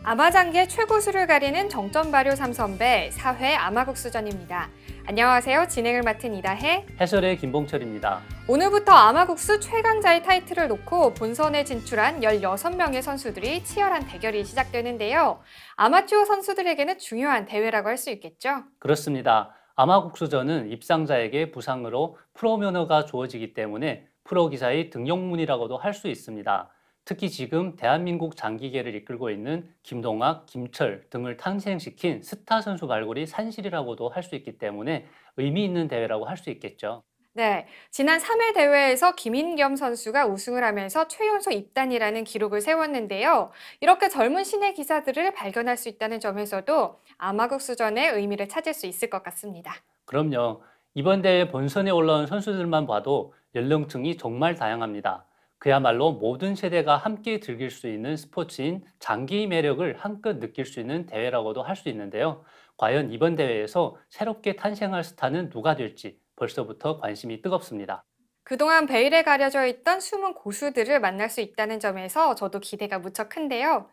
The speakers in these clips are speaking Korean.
아마장기의 최고수를 가리는 정점 발효 삼선배 4회 아마국수전입니다. 안녕하세요. 진행을 맡은 이다혜, 해설의 김봉철입니다. 오늘부터 아마국수 최강자의 타이틀을 놓고 본선에 진출한 16명의 선수들이 치열한 대결이 시작되는데요. 아마추어 선수들에게는 중요한 대회라고 할 수 있겠죠? 그렇습니다. 아마국수전은 입상자에게 부상으로 프로 면허가 주어지기 때문에 프로 기사의 등용문이라고도 할 수 있습니다. 특히 지금 대한민국 장기계를 이끌고 있는 김동학, 김철 등을 탄생시킨 스타 선수 발굴이 산실이라고도 할 수 있기 때문에 의미 있는 대회라고 할 수 있겠죠. 네, 지난 3회 대회에서 김인겸 선수가 우승을 하면서 최연소 입단이라는 기록을 세웠는데요. 이렇게 젊은 신의 기사들을 발견할 수 있다는 점에서도 아마국수전의 의미를 찾을 수 있을 것 같습니다. 그럼요. 이번 대회 본선에 올라온 선수들만 봐도 연령층이 정말 다양합니다. 그야말로 모든 세대가 함께 즐길 수 있는 스포츠인 장기의 매력을 한껏 느낄 수 있는 대회라고도 할 수 있는데요. 과연 이번 대회에서 새롭게 탄생할 스타는 누가 될지 벌써부터 관심이 뜨겁습니다. 그동안 베일에 가려져 있던 숨은 고수들을 만날 수 있다는 점에서 저도 기대가 무척 큰데요.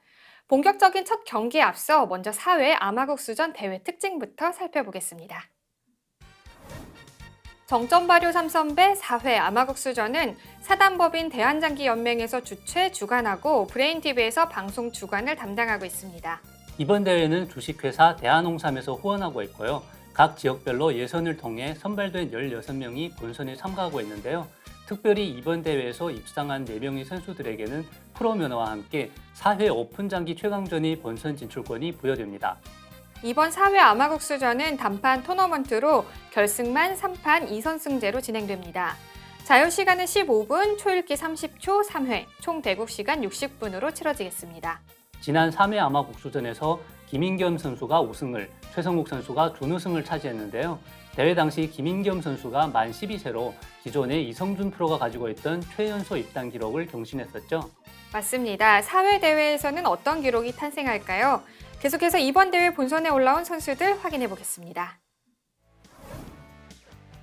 본격적인 첫 경기에 앞서 먼저 4회 아마국수전 대회 특징부터 살펴보겠습니다. 정점 발효 삼선배 4회 아마국수전은 사단법인 대한장기연맹에서 주최, 주관하고 브레인TV에서 방송 주관을 담당하고 있습니다. 이번 대회는 주식회사 대한홍삼에서 후원하고 있고요. 각 지역별로 예선을 통해 선발된 16명이 본선에 참가하고 있는데요. 특별히 이번 대회에서 입상한 4명의 선수들에게는 프로 면허와 함께 4회 오픈장기 최강전의 본선 진출권이 부여됩니다. 이번 4회 아마국수전은 단판 토너먼트로 결승만 3판 2선승제로 진행됩니다. 자유시간은 15분, 초읽기 30초, 3회, 총 대국시간 60분으로 치러지겠습니다. 지난 3회 아마국수전에서 김인겸 선수가 우승을, 최성국 선수가 준우승을 차지했는데요. 대회 당시 김인겸 선수가 만 12세로 기존의 이성준 프로가 가지고 있던 최연소 입단 기록을 경신했었죠. 맞습니다. 4회 대회에서는 어떤 기록이 탄생할까요? 계속해서 이번 대회 본선에 올라온 선수들 확인해 보겠습니다.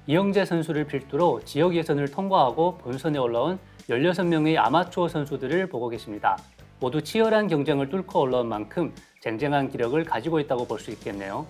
이영재 선수를 필두로 지역 예선을 통과하고 본선에 올라온 16명의 아마추어 선수들을 보고 계십니다. 모두 치열한 경쟁을 뚫고 올라온 만큼 쟁쟁한 기력을 가지고 있다고 볼 수 있겠네요.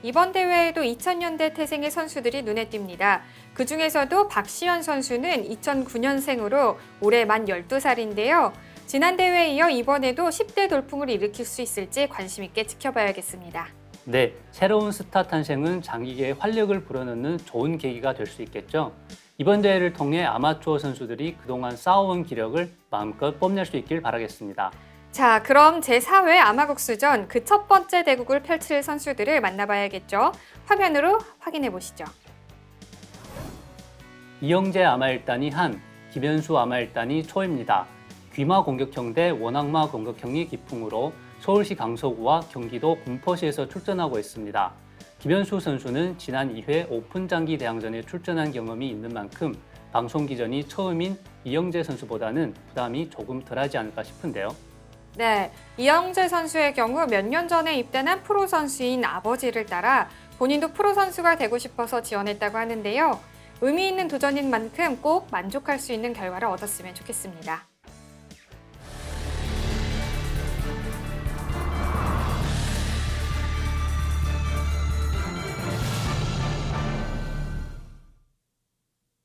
이번 대회에도 2000년대 태생의 선수들이 눈에 띕니다. 그중에서도 박시현 선수는 2009년생으로 올해 만 12살인데요. 지난 대회에 이어 이번에도 10대 돌풍을 일으킬 수 있을지 관심 있게 지켜봐야겠습니다. 네, 새로운 스타 탄생은 장기계에 활력을 불어넣는 좋은 계기가 될 수 있겠죠. 이번 대회를 통해 아마추어 선수들이 그동안 쌓아온 기력을 마음껏 뽐낼 수 있길 바라겠습니다. 자, 그럼 제4회 아마국수전 그 첫 번째 대국을 펼칠 선수들을 만나봐야겠죠. 화면으로 확인해 보시죠. 이영재 아마일단이 한, 김현수 아마일단이 초입니다. 귀마 공격형 대 원악마 공격형의 기풍으로 서울시 강서구와 경기도 군포시에서 출전하고 있습니다. 김현수 선수는 지난 2회 오픈장기 대항전에 출전한 경험이 있는 만큼 방송 기전이 처음인 이영재 선수보다는 부담이 조금 덜하지 않을까 싶은데요. 네, 이영재 선수의 경우 몇 년 전에 입단한 프로 선수인 아버지를 따라 본인도 프로 선수가 되고 싶어서 지원했다고 하는데요. 의미 있는 도전인 만큼 꼭 만족할 수 있는 결과를 얻었으면 좋겠습니다.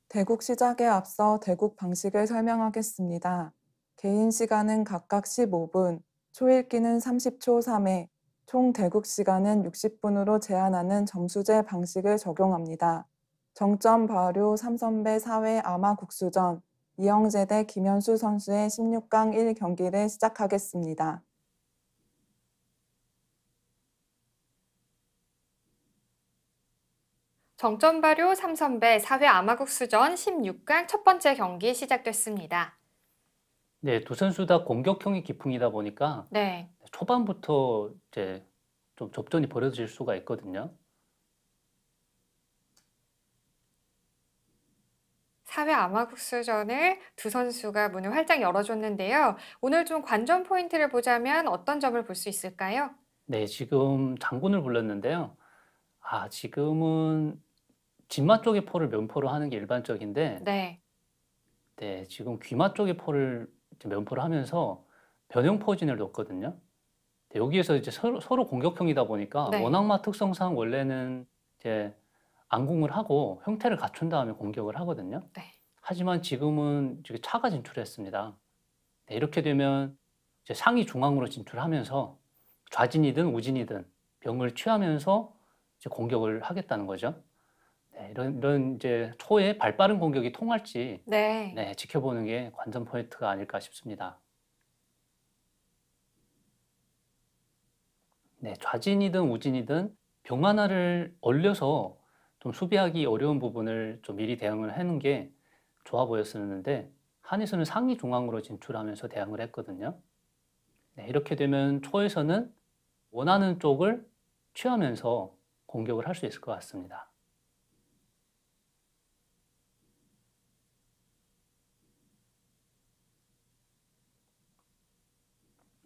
대국 시작에 앞서 대국 방식을 설명하겠습니다. 개인 시간은 각각 15분, 초읽기는 30초 3회, 총 대국 시간은 60분으로 제한하는 점수제 방식을 적용합니다. 정점 발효 3선배 4회 아마국수전, 이영재 대 김현수 선수의 16강 1경기를 시작하겠습니다. 정점 발효 3선배 4회 아마국수전 16강 첫 번째 경기 시작됐습니다. 네, 두 선수 다 공격형의 기풍이다 보니까 네, 초반부터 이제 좀 접전이 벌어질 수가 있거든요. 4회 아마국수전을 두 선수가 문을 활짝 열어줬는데요. 오늘 좀 관전 포인트를 보자면 어떤 점을 볼 수 있을까요? 네, 지금 장군을 불렀는데요. 지금은 진마 쪽의 포를 면포로 하는 게 일반적인데, 네. 네, 지금 귀마 쪽의 포를 면포를 하면서 변형 포진을 뒀거든요. 여기에서 이제 서로 공격형이다 보니까 네. 원악마 특성상 원래는 이제 안궁을 하고 형태를 갖춘 다음에 공격을 하거든요. 네. 하지만 지금은 이제 차가 진출했습니다. 네, 이렇게 되면 이제 상이 중앙으로 진출하면서 좌진이든 우진이든 병을 취하면서 이제 공격을 하겠다는 거죠. 네, 이런 이제 초의 발빠른 공격이 통할지 네. 네, 지켜보는 게 관전 포인트가 아닐까 싶습니다. 네, 좌진이든 우진이든 병 하나를 얼려서 좀 수비하기 어려운 부분을 좀 미리 대응을 하는 게 좋아 보였었는데 한에서는 상이 중앙으로 진출하면서 대응을 했거든요. 네, 이렇게 되면 초에서는 원하는 쪽을 취하면서 공격을 할 수 있을 것 같습니다.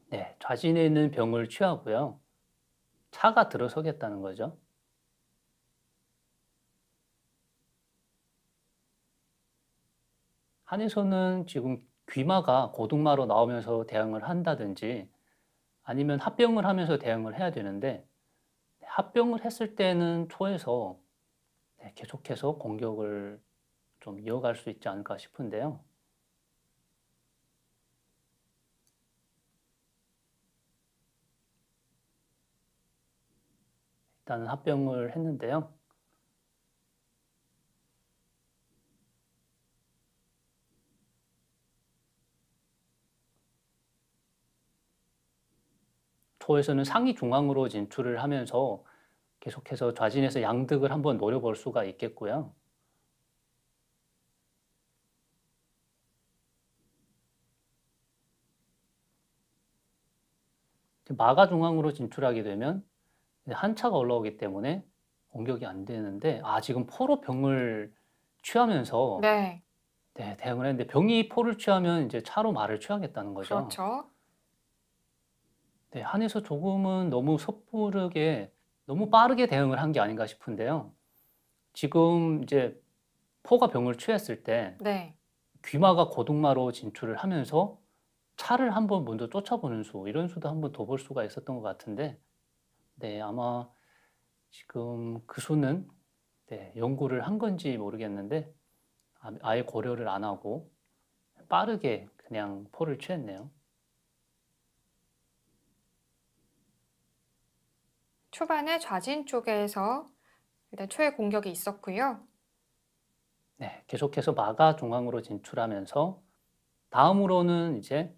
네, 좌진에 있는 병을 취하고요. 차가 들어서겠다는 거죠. 한에서는 지금 귀마가 고등마로 나오면서 대응을 한다든지 아니면 합병을 하면서 대응을 해야 되는데 합병을 했을 때는 초에서 계속해서 공격을 좀 이어갈 수 있지 않을까 싶은데요. 일단은 합병을 했는데요. 초에서는 상이 중앙으로 진출을 하면서 계속해서 좌진에서 양득을 한번 노려볼 수가 있겠고요. 마가 중앙으로 진출하게 되면 한차가 올라오기 때문에 공격이 안 되는데 지금 포로 병을 취하면서 네. 네, 대응을 했는데 병이 포를 취하면 이제 차로 마를 취하겠다는 거죠. 그렇죠. 네, 한에서 조금은 너무 섣부르게 너무 빠르게 대응을 한 게 아닌가 싶은데요. 지금 이제 포가 병을 취했을 때 네. 귀마가 고등마로 진출을 하면서 차를 한번 먼저 쫓아보는 이런 수도 한번 더 볼 수가 있었던 것 같은데, 네, 아마 지금 그 수는 네, 연구를 한 건지 모르겠는데, 아예 고려를 안 하고 빠르게 그냥 포를 취했네요. 초반에 좌진 쪽에서 일단 초의 공격이 있었고요. 네, 계속해서 마가 중앙으로 진출하면서 다음으로는 이제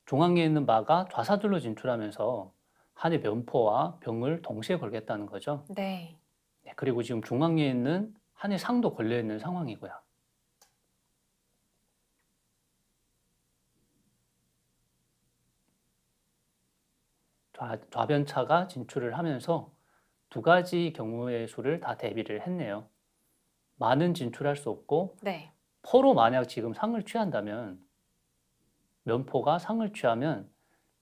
중앙에 있는 마가 좌사들로 진출하면서 한의 면포와 병을 동시에 걸겠다는 거죠. 네. 네, 그리고 지금 중앙에 있는 한의 상도 걸려 있는 상황이고요. 좌변차가 진출을 하면서 두 가지 경우의 수를 다 대비를 했네요. 마는 진출할 수 없고 네. 포로 만약 지금 상을 취한다면 면포가 상을 취하면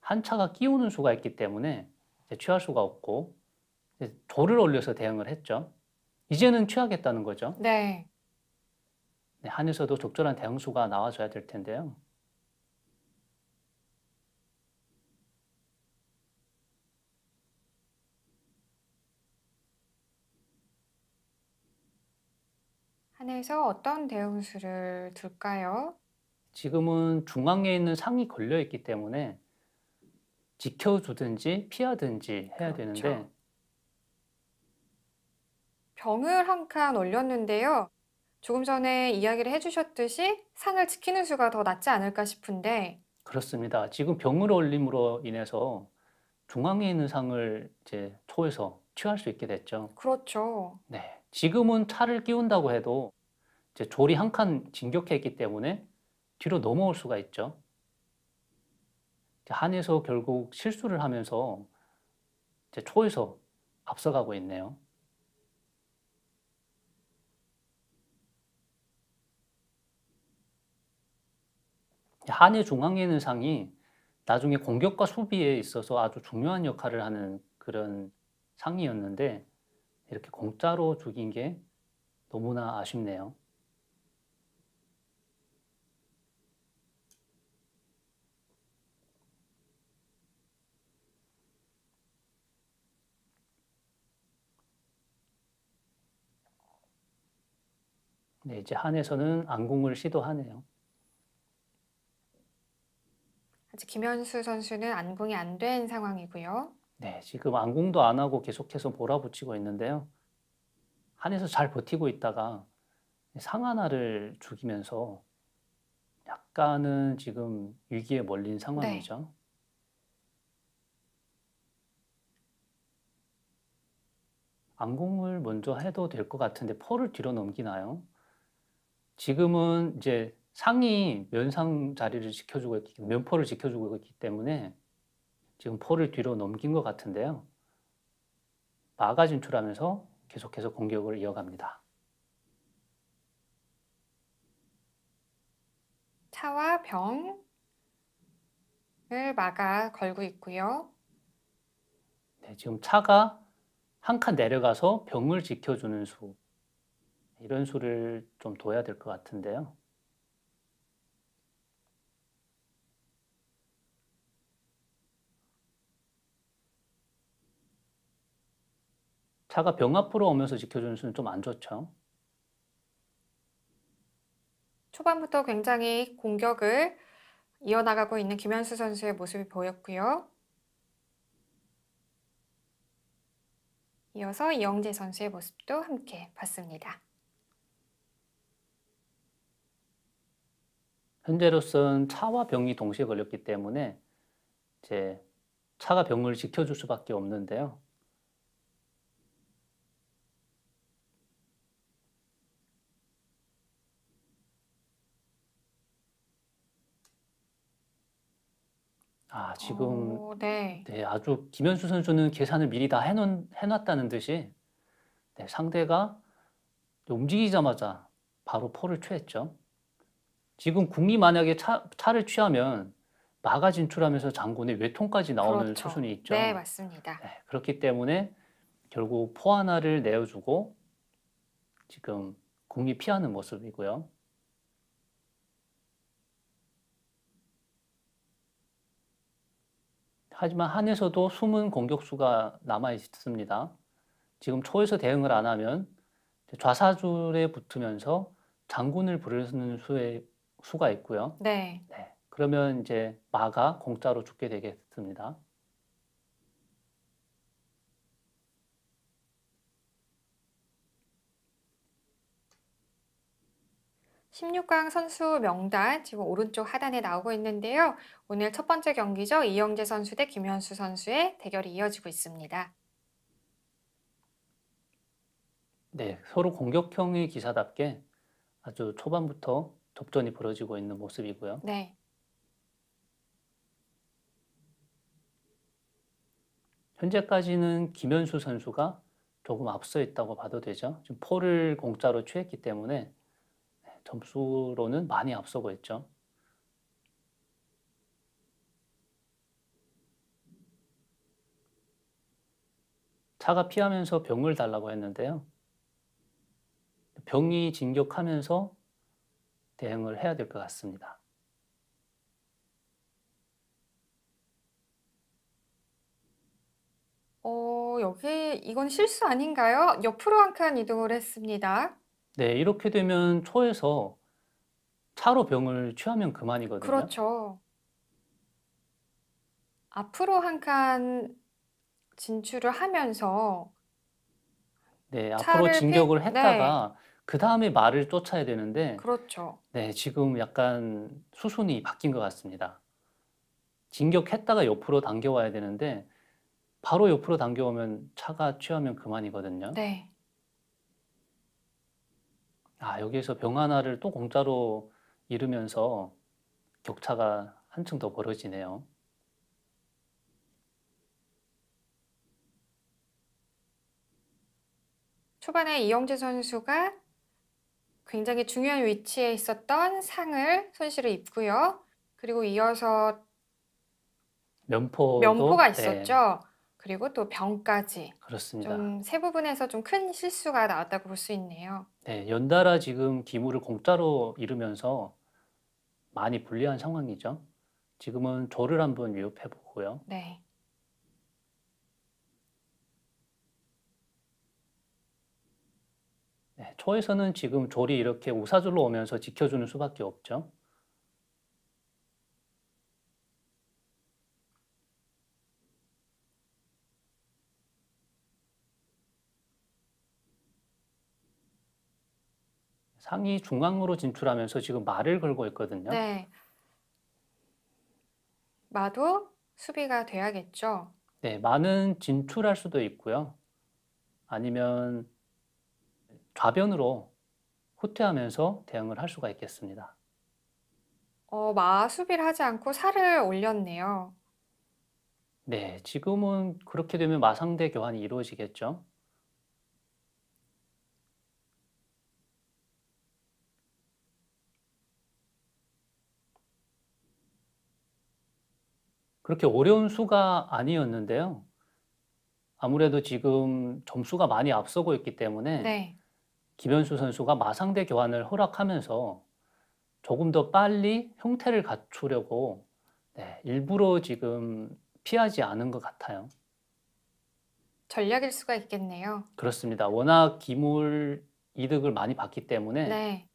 한 차가 끼우는 수가 있기 때문에 취할 수가 없고 조를 올려서 대응을 했죠. 이제는 취하겠다는 거죠. 네. 네, 한에서도 적절한 대응수가 나와줘야 될 텐데요. 한에서 어떤 대응수를 둘까요? 지금은 중앙에 있는 상이 걸려 있기 때문에 지켜주든지 피하든지 해야 되는데 그렇죠. 병을 한 칸 올렸는데요. 조금 전에 이야기를 해주셨듯이 상을 지키는 수가 더 낫지 않을까 싶은데, 그렇습니다. 지금 병을 올림으로 인해서 중앙에 있는 상을 이제 초에서 취할 수 있게 됐죠. 그렇죠. 네, 지금은 차를 끼운다고 해도 이제 졸이 한 칸 진격해 있기 때문에 뒤로 넘어올 수가 있죠. 한에서 결국 실수를 하면서 이제 초에서 앞서가고 있네요. 한의 중앙에 있는 상이 나중에 공격과 수비에 있어서 아주 중요한 역할을 하는 그런 상이었는데 이렇게 공짜로 죽인 게 너무나 아쉽네요. 네, 이제 한에서는 안궁을 시도하네요. 아직 김현수 선수는 안궁이 안 된 상황이고요. 네, 지금 안궁도 안 하고 계속해서 몰아붙이고 있는데요. 한에서 잘 버티고 있다가 상하나를 죽이면서 약간은 지금 위기에 몰린 네. 상황이죠. 안궁을 먼저 해도 될 것 같은데 포를 뒤로 넘기나요? 지금은 이제 상이 면상 자리를 지켜주고 면포를 지켜주고 있기 때문에 지금 포를 뒤로 넘긴 것 같은데요. 마가 진출하면서 계속해서 공격을 이어갑니다. 차와 병을 마가 걸고 있고요. 네, 지금 차가 한 칸 내려가서 병을 지켜주는 수, 이런 수를 좀 둬야 될 것 같은데요. 차가 병 앞으로 오면서 지켜주는 수는 좀 안 좋죠. 초반부터 굉장히 공격을 이어나가고 있는 김현수 선수의 모습이 보였고요. 이어서 이영재 선수의 모습도 함께 봤습니다. 현재로서는 차와 병이 동시에 걸렸기 때문에 이제 차가 병을 지켜줄 수밖에 없는데요. 지금 네. 네, 아주 김현수 선수는 계산을 미리 다 해놨다는 듯이 네, 상대가 움직이자마자 바로 포를 취했죠. 지금 궁이 만약에 차를 취하면 마가 진출하면서 장군의 외통까지 나오는 그렇죠. 수순이 있죠. 네, 맞습니다. 네, 그렇기 때문에 결국 포 하나를 내어주고 지금 궁이 피하는 모습이고요. 하지만 한에서도 숨은 공격수가 남아 있습니다. 지금 초에서 대응을 안 하면 좌사줄에 붙으면서 장군을 부르는 수가 있고요. 네. 네, 그러면 이제 마가 공짜로 죽게 되겠습니다. (16강) 선수 명단 지금 오른쪽 하단에 나오고 있는데요. 오늘 첫 번째 경기죠. 이영재 선수 대 김현수 선수의 대결이 이어지고 있습니다. 네, 서로 공격형의 기사답게 아주 초반부터 접전이 벌어지고 있는 모습이고요. 네. 현재까지는 김현수 선수가 조금 앞서 있다고 봐도 되죠. 지금 포를 공짜로 취했기 때문에 점수로는 많이 앞서고 있죠. 차가 피하면서 병을 달라고 했는데요. 병이 진격하면서 대응을 해야 될 것 같습니다. 여기 이건 실수 아닌가요? 옆으로 한 칸 이동을 했습니다. 네, 이렇게 되면 초에서 차로 병을 취하면 그만이거든요. 그렇죠. 앞으로 한 칸 진출을 하면서 네, 앞으로 차를 진격을 네. 했다가 그 다음에 말을 쫓아야 되는데 그렇죠. 네, 지금 약간 수순이 바뀐 것 같습니다. 진격했다가 옆으로 당겨와야 되는데 바로 옆으로 당겨오면 차가 취하면 그만이거든요. 네. 여기에서 병 하나를 또 공짜로 잃으면서 격차가 한층 더 벌어지네요. 초반에 이영재 선수가 굉장히 중요한 위치에 있었던 상을 손실을 입고요. 그리고 이어서 면포도 면포가 네, 있었죠. 그리고 또 병까지. 그렇습니다. 좀 세 부분에서 좀 큰 실수가 나왔다고 볼 수 있네요. 네, 연달아 지금 기물을 공짜로 잃으면서 많이 불리한 상황이죠. 지금은 조를 한번 위협해 보고요. 네. 네, 초에서는 지금 졸이 이렇게 우사줄로 오면서 지켜주는 수밖에 없죠. 상이 중앙으로 진출하면서 지금 말을 걸고 있거든요. 네. 마도 수비가 돼야겠죠. 네, 마는 진출할 수도 있고요. 아니면 좌변으로 후퇴하면서 대응을 할 수가 있겠습니다. 마 수비를 하지 않고 살을 올렸네요. 네, 지금은 그렇게 되면 마상대 교환이 이루어지겠죠. 그렇게 어려운 수가 아니었는데요. 아무래도 지금 점수가 많이 앞서고 있기 때문에 네. 김현수 선수가 마상대 교환을 허락하면서 조금 더 빨리 형태를 갖추려고 일부러 지금 피하지 않은 것 같아요. 전략일 수가 있겠네요. 그렇습니다. 워낙 기물 이득을 많이 봤기 때문에 네.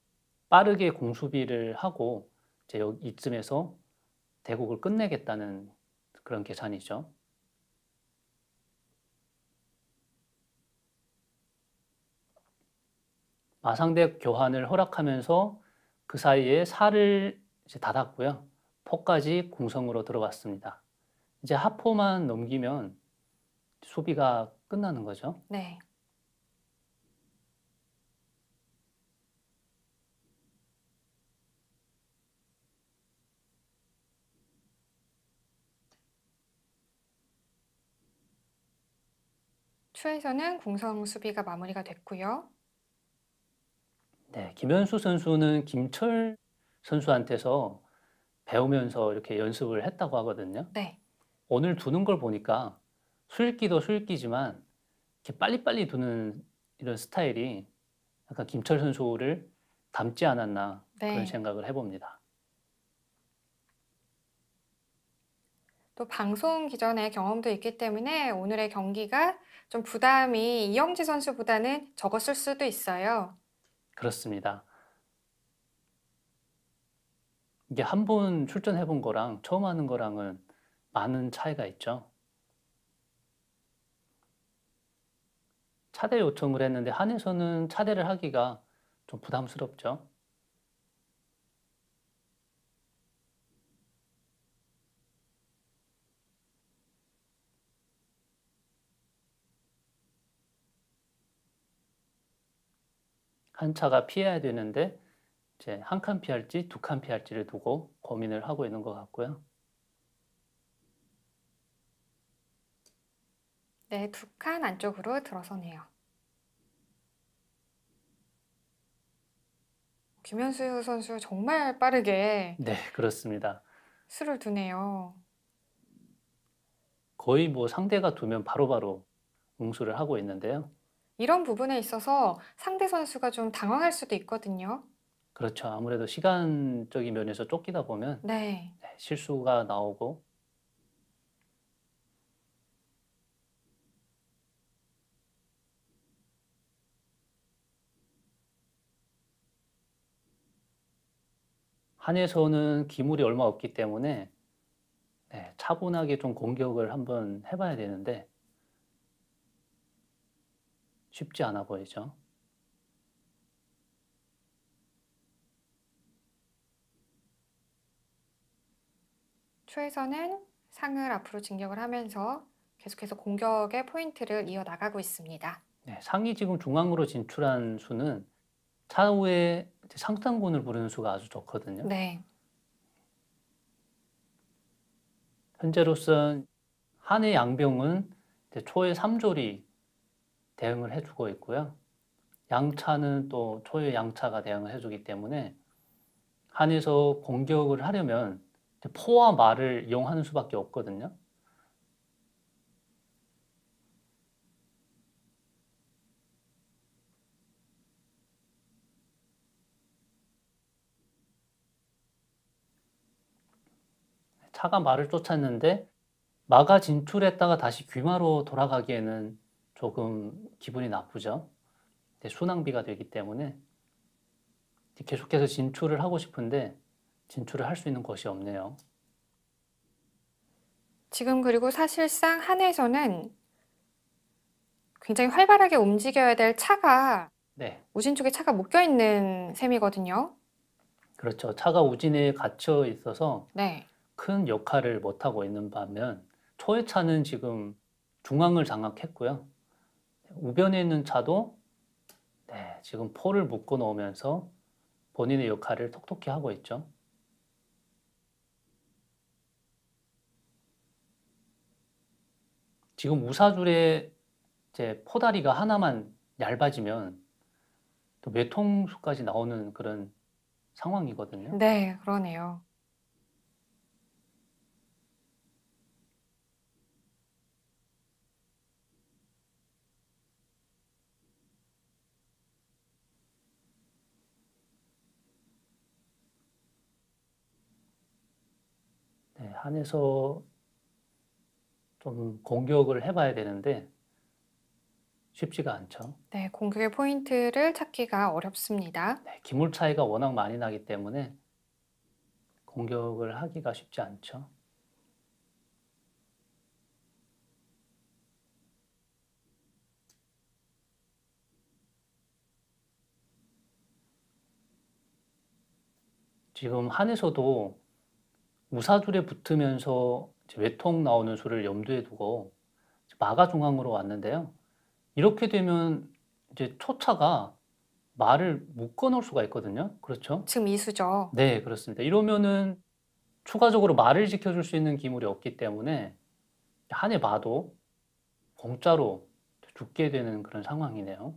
빠르게 공수비를 하고 이제 이쯤에서 대국을 끝내겠다는 그런 계산이죠. 마상대 교환을 허락하면서 그 사이에 살을 이제 닫았고요. 포까지 궁성으로 들어갔습니다. 이제 하포만 넘기면 수비가 끝나는 거죠. 네. 추에서는 궁성 수비가 마무리가 됐고요. 네, 김현수 선수는 김철 선수한테서 배우면서 이렇게 연습을 했다고 하거든요. 네. 오늘 두는 걸 보니까 수읽기도 수읽기지만 이렇게 빨리빨리 두는 이런 스타일이 약간 김철 선수를 닮지 않았나 그런 네. 생각을 해봅니다. 또 방송 기존의 경험도 있기 때문에 오늘의 경기가 좀 부담이 이영지 선수보다는 적었을 수도 있어요. 그렇습니다. 이게 한 번 출전해 본 거랑 처음 하는 거랑은 많은 차이가 있죠. 차대 요청을 했는데 한에서는 차대를 하기가 좀 부담스럽죠. 한 차가 피해야 되는데 이제 한 칸 피할지 두 칸 피할지를 두고 고민을 하고 있는 것 같고요. 네, 두 칸 안쪽으로 들어서네요. 김현수 선수 정말 빠르게 네, 그렇습니다. 수를 두네요. 거의 뭐 상대가 두면 바로바로 응수를 하고 있는데요. 이런 부분에 있어서 상대 선수가 좀 당황할 수도 있거든요. 그렇죠. 아무래도 시간적인 면에서 쫓기다 보면 네. 실수가 나오고 한에서는 기물이 얼마 없기 때문에 차분하게 좀 공격을 한번 해봐야 되는데 쉽지 않아 보이죠. 초에서는 상을 앞으로 진격을 하면서 계속해서 공격의 포인트를 이어나가고 있습니다. 상이 지금 중앙으로 진출한 수는 차후에 상상군을 부르는 수가 아주 좋거든요. 네. 현재로선 한의 양병은 초의 3졸이 대응을 해주고 있고요. 양차는 또 초의 양차가 대응을 해주기 때문에 한에서 공격을 하려면 포와 말을 이용하는 수밖에 없거든요. 차가 말을 쫓았는데 마가 진출했다가 다시 귀마로 돌아가기에는 조금 기분이 나쁘죠. 순항비가 되기 때문에 계속해서 진출을 하고 싶은데 진출을 할 수 있는 곳이 없네요. 지금 그리고 사실상 한에서는 굉장히 활발하게 움직여야 될 차가 네, 우진 쪽에 차가 묶여 있는 셈이거든요. 그렇죠. 차가 우진에 갇혀 있어서 네. 큰 역할을 못하고 있는 반면 초의 차는 지금 중앙을 장악했고요. 우변에 있는 차도 지금 포를 묶어 놓으면서 본인의 역할을 톡톡히 하고 있죠. 지금 우사줄에 이제 포다리가 하나만 얇아지면 또 외통수까지 나오는 그런 상황이거든요. 네, 그러네요. 네, 한에서 좀 공격을 해봐야 되는데 쉽지가 않죠. 네, 공격의 포인트를 찾기가 어렵습니다. 네, 기물 차이가 워낙 많이 나기 때문에 공격을 하기가 쉽지 않죠. 지금 한에서도 우사줄에 붙으면서 이제 외통 나오는 수를 염두에 두고 마가 중앙으로 왔는데요. 이렇게 되면 이제 초차가 말을 묶어 놓을 수가 있거든요. 그렇죠? 지금 이수죠. 네, 그렇습니다. 이러면은 추가적으로 말을 지켜줄 수 있는 기물이 없기 때문에 한해 마도 공짜로 죽게 되는 그런 상황이네요.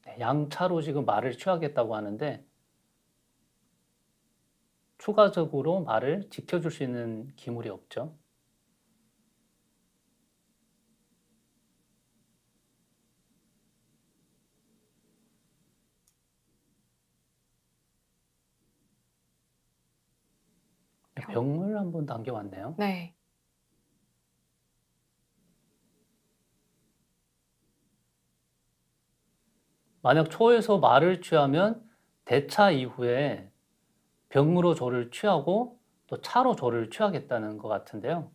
네, 양차로 지금 말을 취하겠다고 하는데 추가적으로 말을 지켜줄 수 있는 기물이 없죠. 병을 한번 당겨왔네요. 네. 만약 초에서 말을 취하면 대차 이후에 병으로 조를 취하고 또 차로 조를 취하겠다는 것 같은데요.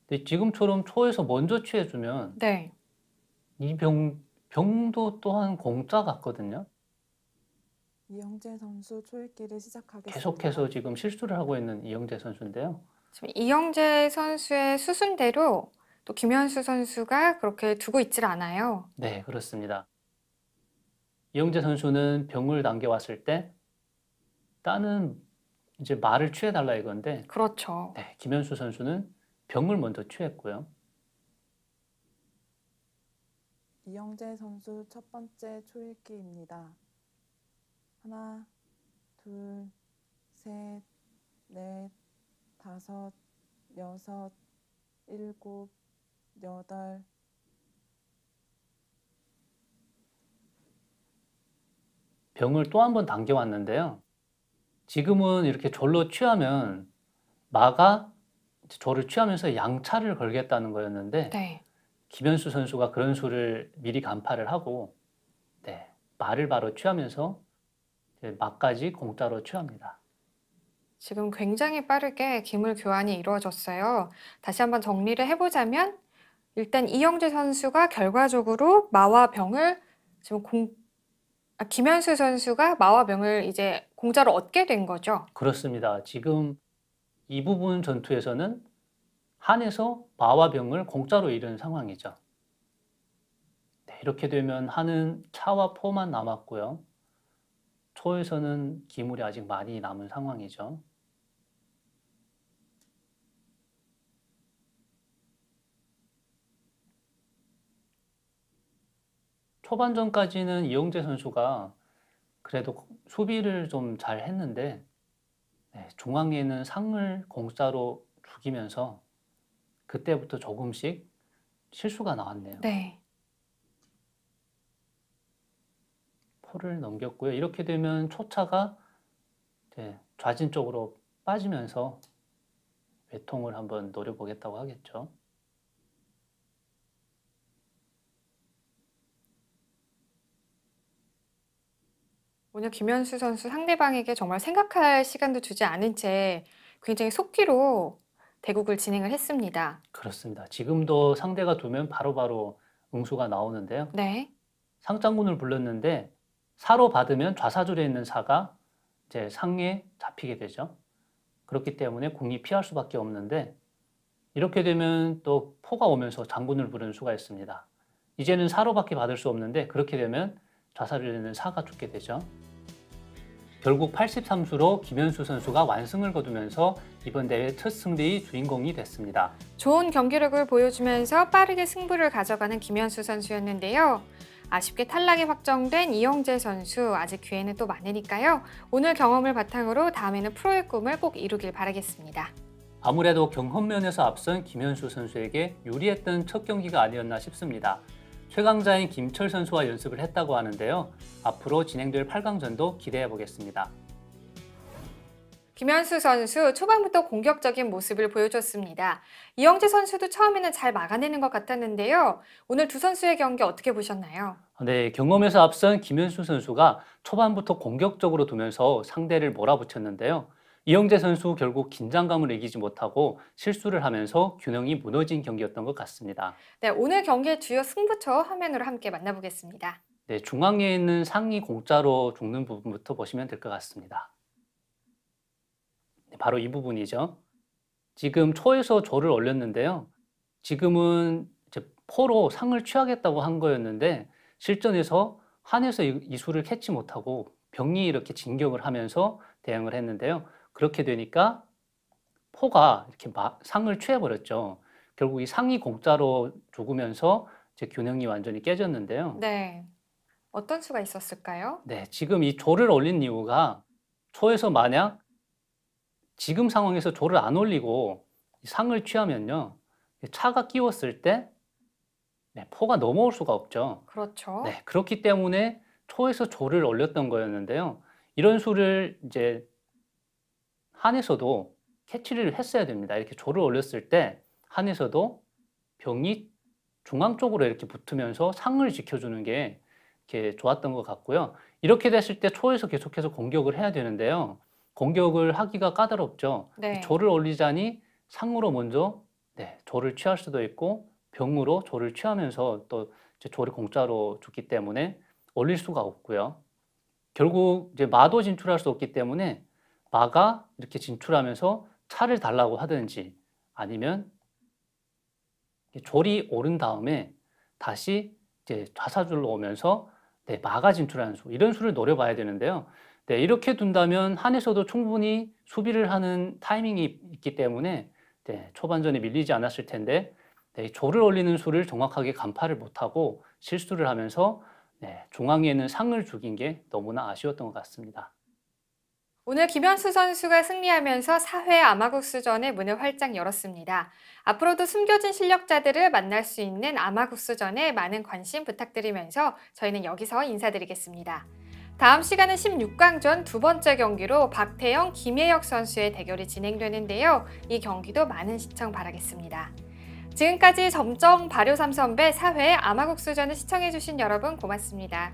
근데 지금처럼 초에서 먼저 취해주면 네. 이 병도 또한 공짜 같거든요. 이영재 선수 초읽기를 시작하겠습니다. 계속해서 지금 실수를 하고 있는 이영재 선수인데요. 지금 이영재 선수의 수순대로 또 김현수 선수가 그렇게 두고 있질 않아요. 네, 그렇습니다. 이영재 선수는 병을 당겨왔을 때 따는 이제 말을 취해달라 이건데 그렇죠. 네, 김현수 선수는 병을 먼저 취했고요. 이영재 선수 첫 번째 초읽기입니다. 하나, 둘, 셋, 넷, 다섯, 여섯, 일곱, 여덟. 병을 또 한 번 당겨왔는데요. 지금은 이렇게 졸로 취하면 마가 조를 취하면서 양차를 걸겠다는 거였는데 네. 김현수 선수가 그런 수를 미리 간파를 하고 말을 바로 취하면서 마까지 공짜로 취합니다. 지금 굉장히 빠르게 기물 교환이 이루어졌어요. 다시 한번 정리를 해보자면 일단 이영재 선수가 결과적으로 마와 병을 지금 김현수 선수가 마와 병을 이제 공짜로 얻게 된 거죠. 그렇습니다. 지금 이 부분 전투에서는 한에서 마와 병을 공짜로 잃은 상황이죠. 이렇게 되면 한은 차와 포만 남았고요. 초에서는 기물이 아직 많이 남은 상황이죠. 초반전까지는 이영재 선수가 그래도 수비를 좀 잘 했는데 중앙에는 상을 공짜로 죽이면서 그때부터 조금씩 실수가 나왔네요. 네. 포를 넘겼고요. 이렇게 되면 초차가 이제 좌진 쪽으로 빠지면서 외통을 한번 노려보겠다고 하겠죠. 오늘 김현수 선수 상대방에게 정말 생각할 시간도 주지 않은 채 굉장히 속기로 대국을 진행을 했습니다. 그렇습니다. 지금도 상대가 두면 바로바로 응수가 나오는데요. 네. 상장군을 불렀는데 사로 받으면 좌사줄에 있는 사가 이제 상에 잡히게 되죠. 그렇기 때문에 궁이 피할 수밖에 없는데 이렇게 되면 또 포가 오면서 장군을 부르는 수가 있습니다. 이제는 사로밖에 받을 수 없는데 그렇게 되면 좌사줄에 있는 사가 죽게 되죠. 결국 83수로 김현수 선수가 완승을 거두면서 이번 대회 첫 승리의 주인공이 됐습니다. 좋은 경기력을 보여주면서 빠르게 승부를 가져가는 김현수 선수였는데요. 아쉽게 탈락이 확정된 이영재 선수, 아직 기회는 또 많으니까요. 오늘 경험을 바탕으로 다음에는 프로의 꿈을 꼭 이루길 바라겠습니다. 아무래도 경험면에서 앞선 김현수 선수에게 유리했던 첫 경기가 아니었나 싶습니다. 최강자인 김철 선수와 연습을 했다고 하는데요. 앞으로 진행될 8강전도 기대해 보겠습니다. 김현수 선수 초반부터 공격적인 모습을 보여줬습니다. 이영재 선수도 처음에는 잘 막아내는 것 같았는데요. 오늘 두 선수의 경기 어떻게 보셨나요? 네, 경험에서 앞선 김현수 선수가 초반부터 공격적으로 두면서 상대를 몰아붙였는데요. 이영재 선수 결국 긴장감을 이기지 못하고 실수를 하면서 균형이 무너진 경기였던 것 같습니다. 네, 오늘 경기의 주요 승부처 화면으로 함께 만나보겠습니다. 네, 중앙에 있는 상이 공짜로 죽는 부분부터 보시면 될 것 같습니다. 네, 바로 이 부분이죠. 지금 초에서 조를 올렸는데요. 지금은 이제 포로 상을 취하겠다고 한 거였는데 실전에서 한에서 이 수를 캐치 못하고 병이 이렇게 진격을 하면서 대응을 했는데요. 그렇게 되니까 포가 이렇게 상을 취해버렸죠. 결국 이 상이 공짜로 죽으면서 이제 균형이 완전히 깨졌는데요. 네, 어떤 수가 있었을까요? 네, 지금 이 조를 올린 이유가 초에서 만약 지금 상황에서 조를 안 올리고 상을 취하면요. 차가 끼웠을 때 포가 넘어올 수가 없죠. 그렇죠. 네, 그렇기 때문에 초에서 조를 올렸던 거였는데요. 이런 수를 이제 한에서도 캐치를 했어야 됩니다. 이렇게 조를 올렸을 때 한에서도 병이 중앙 쪽으로 이렇게 붙으면서 상을 지켜주는 게 이렇게 좋았던 것 같고요. 이렇게 됐을 때 초에서 계속해서 공격을 해야 되는데요. 공격을 하기가 까다롭죠. 네. 조를 올리자니 상으로 먼저 조를 취할 수도 있고 병으로 조를 취하면서 또 이제 조를 공짜로 줬기 때문에 올릴 수가 없고요. 결국 이제 마도 진출할 수 없기 때문에 마가 이렇게 진출하면서 차를 달라고 하든지 아니면 졸이 오른 다음에 다시 이제 좌사줄로 오면서 마가 진출하는 수, 이런 수를 노려봐야 되는데요. 이렇게 둔다면 한에서도 충분히 수비를 하는 타이밍이 있기 때문에 초반전에 밀리지 않았을 텐데 조를 올리는 수를 정확하게 간파를 못하고 실수를 하면서 중앙에 있는 상을 죽인 게 너무나 아쉬웠던 것 같습니다. 오늘 김현수 선수가 승리하면서 4회 아마국수전의 문을 활짝 열었습니다. 앞으로도 숨겨진 실력자들을 만날 수 있는 아마국수전에 많은 관심 부탁드리면서 저희는 여기서 인사드리겠습니다. 다음 시간은 16강전 두 번째 경기로 박태영, 김예혁 선수의 대결이 진행되는데요. 이 경기도 많은 시청 바라겠습니다. 지금까지 점정 발효 3선배 4회 아마국수전을 시청해주신 여러분 고맙습니다.